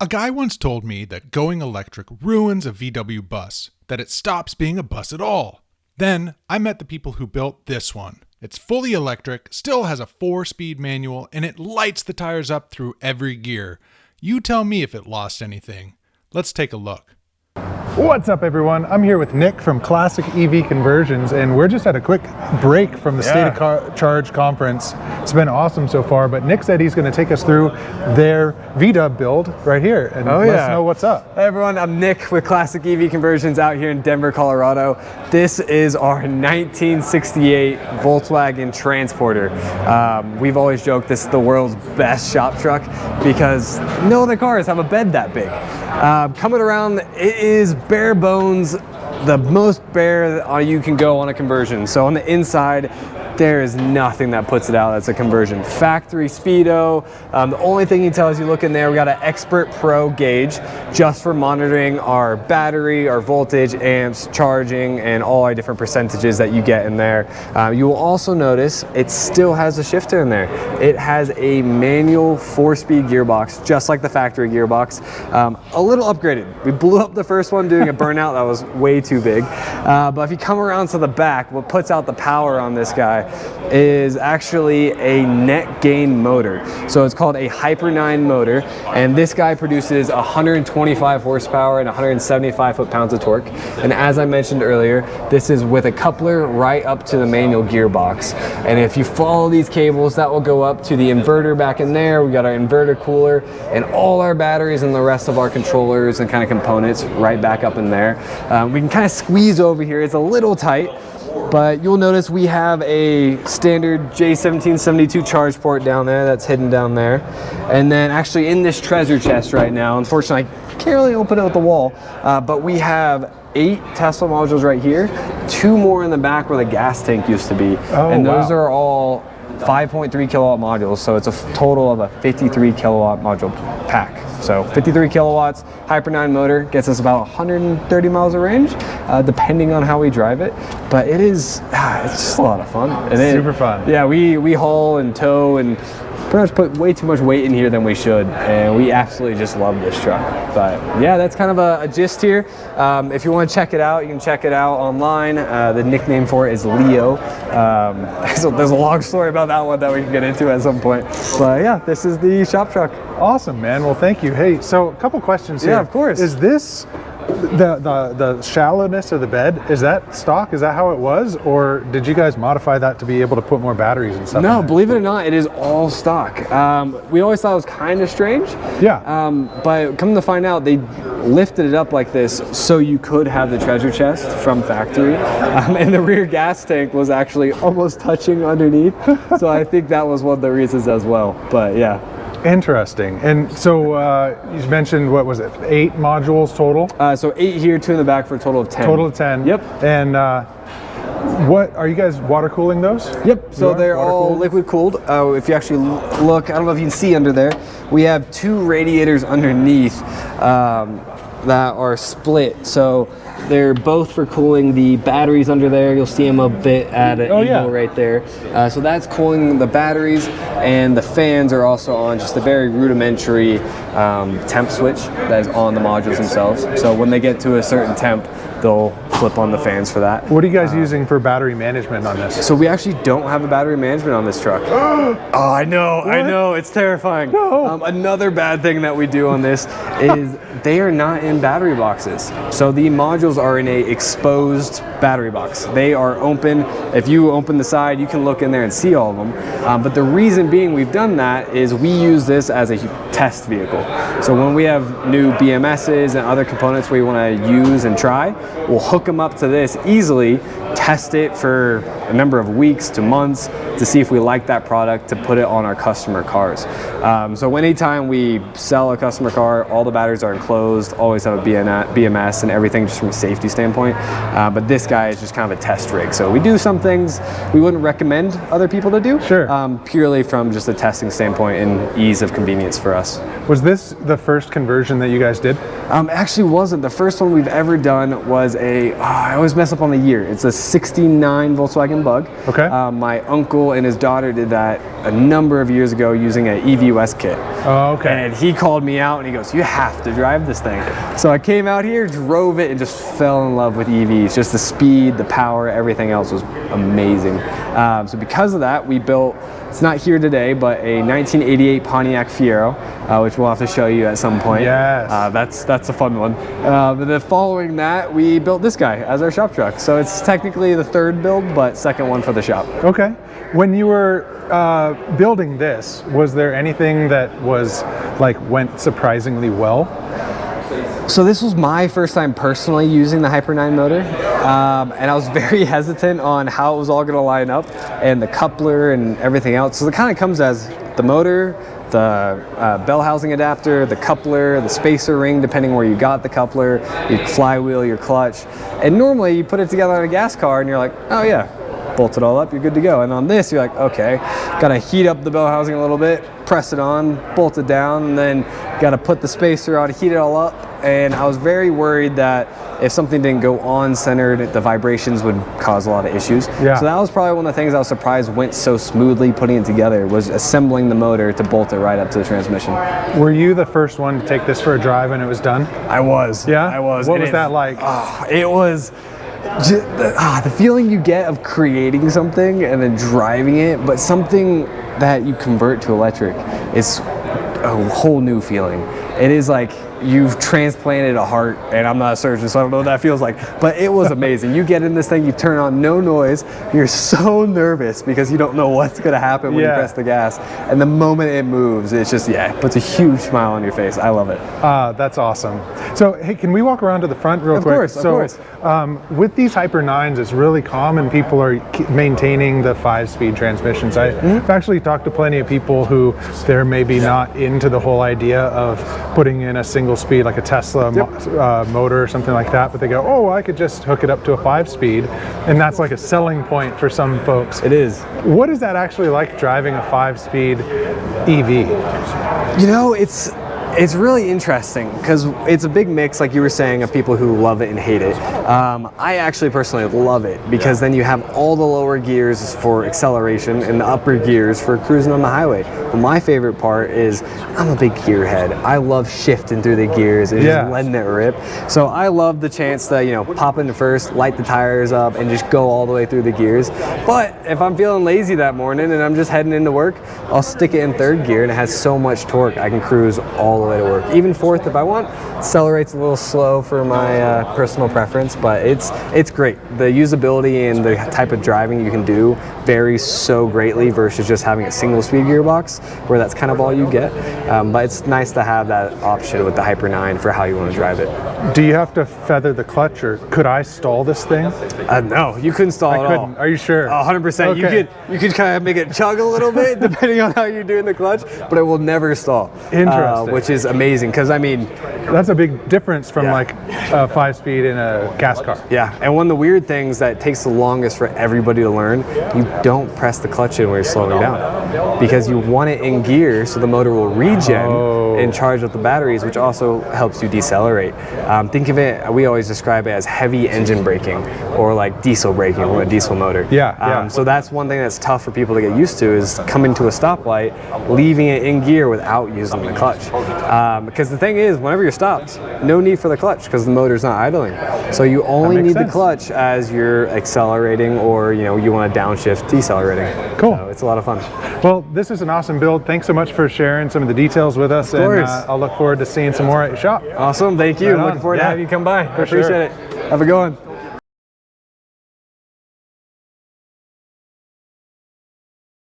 A guy once told me that going electric ruins a VW bus, that it stops being a bus at all. Then I met the people who built this one. It's fully electric, still has a 4-speed manual, and it lights the tires up through every gear. You tell me if it lost anything. Let's take a look. What's up, everyone? I'm here with Nick from Classic EV Conversions, and we're just at a quick break from the State of Charge conference. It's been awesome so far, but Nick said he's going to take us through their VW build right here and let us know what's up. Hey everyone, I'm Nick with Classic EV Conversions out here in Denver, Colorado. This is our 1968 Volkswagen Transporter. We've always joked this is the world's best shop truck because no other cars have a bed that big. Coming around, it is bare bones, the most bare you can go on a conversion. So on the inside, there is nothing that puts it out that's a conversion. Factory speedo. The only thing he tells you, look in there, we got an Expert Pro gauge just for monitoring our battery, our voltage, amps, charging, and all our different percentages that you get in there. You will also notice it still has a shifter in there. It has a manual 4-speed gearbox, just like the factory gearbox. A little upgraded. We blew up the first one doing a burnout that was way too big. But if you come around to the back, what puts out the power on this guy is actually a Netgain motor. So it's called a Hyper9 motor, and this guy produces 125 horsepower and 175 foot-pounds of torque. And as I mentioned earlier, this is with a coupler right up to the manual gearbox. And if you follow these cables, that will go up to the inverter back in there. We got our inverter cooler and all our batteries and the rest of our controllers and kind of components right back up in there. We can kind of squeeze over here. It's a little tight, but you'll notice we have a standard J1772 charge port down there that's hidden down there. And then actually in this treasure chest right now, unfortunately I can't really open it with the wall, but we have 8 Tesla modules right here, 2 more in the back where the gas tank used to be. And those are all 5.3 kilowatt modules, so it's a total of a 53 kilowatt module pack. So 53 kilowatts, Hyper9 motor, gets us about 130 miles of range, depending on how we drive it. But it is, it's just a lot of fun. Super fun. Yeah, we haul and tow and pretty much put way too much weight in here than we should, and we absolutely just love this truck. But yeah, that's kind of a gist here. If you want to check it out, you can check it out online. The nickname for it is Leo. So there's a long story about that one that we can get into at some point. But yeah, this is the shop truck. Awesome, man. Well, thank you. Hey, so a couple questions here. Yeah, of course. Is this the shallowness of the bed, is that stock? Is that how it was, or did you guys modify that to be able to put more batteries and stuff? No, believe it or not, it is all stock. We always thought it was kind of strange. Yeah. But come to find out, they lifted it up like this so you could have the treasure chest from factory, and the rear gas tank was actually almost touching underneath. So I think that was one of the reasons as well. But yeah. Interesting. And so you mentioned, what was it, 8 modules total? So 8 here, 2 in the back for a total of 10. Total of 10. Yep. And what are you guys water cooling those? Yep. So they're all liquid cooled. If you actually look, I don't know if you can see under there, we have 2 radiators underneath that are split. So they're both for cooling the batteries under there. You'll see them a bit at an angle right there. So that's cooling the batteries, and the fans are also on just a very rudimentary temp switch that is on the modules themselves. So when they get to a certain temp, they'll flip on the fans for that. What are you guys using for battery management on this? So we actually don't have a battery management on this truck. Oh, I know, it's terrifying. No. Another bad thing that we do on this is they are not in battery boxes. So the modules are in a exposed battery box. They are open. If you open the side, you can look in there and see all of them. But the reason being we've done that is we use this as a test vehicle. So when we have new BMSs and other components we want to use and try, we'll hook them up to this easily, test it for a number of weeks to months to see if we like that product to put it on our customer cars. So anytime we sell a customer car, all the batteries are enclosed, always have a BMS, and everything just safety standpoint. But this guy is just kind of a test rig. So we do some things we wouldn't recommend other people to do, purely from just a testing standpoint and ease of convenience for us. Was this the first conversion that you guys did? Actually wasn't. The first one we've ever done was I always mess up on the year. It's a 69 Volkswagen Bug. Okay. My uncle and his daughter did that a number of years ago using an EVUS kit. Oh, okay. And he called me out and he goes, you have to drive this thing. So I came out here, drove it, and just fell in love with EVs. Just the speed, the power, everything else was amazing. So because of that, we built, it's not here today, but a 1988 Pontiac Fiero, which we'll have to show you at some point. Yes. That's a fun one. And then following that, we built this guy as our shop truck. So it's technically the third build, but second one for the shop. Okay. When you were building this, was there anything that went surprisingly well? So this was my first time personally using the Hyper9 motor, and I was very hesitant on how it was all going to line up, and the coupler and everything else. So it kind of comes as the motor, the bell housing adapter, the coupler, the spacer ring, depending where you got the coupler, your flywheel, your clutch. And normally you put it together on a gas car and you're like, oh yeah, bolt it all up, you're good to go. And on this, you're like, okay, gotta heat up the bell housing a little bit, press it on, bolt it down, and then gotta put the spacer on, heat it all up. And I was very worried that if something didn't go on centered, the vibrations would cause a lot of issues. Yeah. So that was probably one of the things I was surprised went so smoothly putting it together, was assembling the motor to bolt it right up to the transmission. Were you the first one to take this for a drive and it was done? I was. Yeah? I was. What was that like? It was the feeling you get of creating something and then driving it, but something that you convert to electric is a whole new feeling. It is like you've transplanted a heart, and I'm not a surgeon, so I don't know what that feels like, but it was amazing. You get in this thing, you turn on no noise, you're so nervous because you don't know what's going to happen when you press the gas, and the moment it moves, it's just, it puts a huge smile on your face. I love it. That's awesome. So, hey, can we walk around to the front real quick? Of course. With these Hyper9s, it's really common people are maintaining the 5-speed transmissions. I've actually talked to plenty of people who they're maybe not into the whole idea of putting in a single speed like a Tesla motor or something like that, but they go, oh, I could just hook it up to a 5-speed, and that's like a selling point for some folks. It is. What is that actually like, driving a 5-speed EV? You know, it's really interesting because it's a big mix, like you were saying, of people who love it and hate it. I actually personally love it because then you have all the lower gears for acceleration and the upper gears for cruising on the highway. But my favorite part is I'm a big gearhead. I love shifting through the gears and just letting it rip. So I love the chance to, pop into first, light the tires up, and just go all the way through the gears. But if I'm feeling lazy that morning and I'm just heading into work, I'll stick it in third gear, and it has so much torque I can cruise all the way to work. Even fourth if I want. Accelerates a little slow for my personal preference, but it's great. The usability and the type of driving you can do varies so greatly versus just having a single speed gearbox where that's kind of all you get. But it's nice to have that option with the Hyper9 for how you want to drive it. Do you have to feather the clutch, or could I stall this thing? No, you couldn't stall at all. Are you sure? 100%. Okay. You could kind of make it chug a little bit depending on how you're doing the clutch, but it will never stall. Interesting. Which is amazing because, I mean, that's a big difference from like a 5-speed in a gas car. Yeah, and one of the weird things that takes the longest for everybody to learn, you don't press the clutch in when you're slowing down because you want it in gear so the motor will regen and charge up the batteries, which also helps you decelerate. Think of it, we always describe it as heavy engine braking or like diesel braking with a diesel motor. So that's one thing that's tough for people to get used to, is coming to a stoplight, leaving it in gear without using the clutch. Because the thing is, whenever you're stopped, no need for the clutch because the motor's not idling. So you only need the clutch as you're accelerating or you want to downshift decelerating. Cool. So it's a lot of fun. Well, this is an awesome build. Thanks so much for sharing some of the details with us. Of course. And I'll look forward to seeing some more at your shop. Awesome. Thank you. Right on. Looking forward to having you come by. I appreciate sure. it. Have a good one.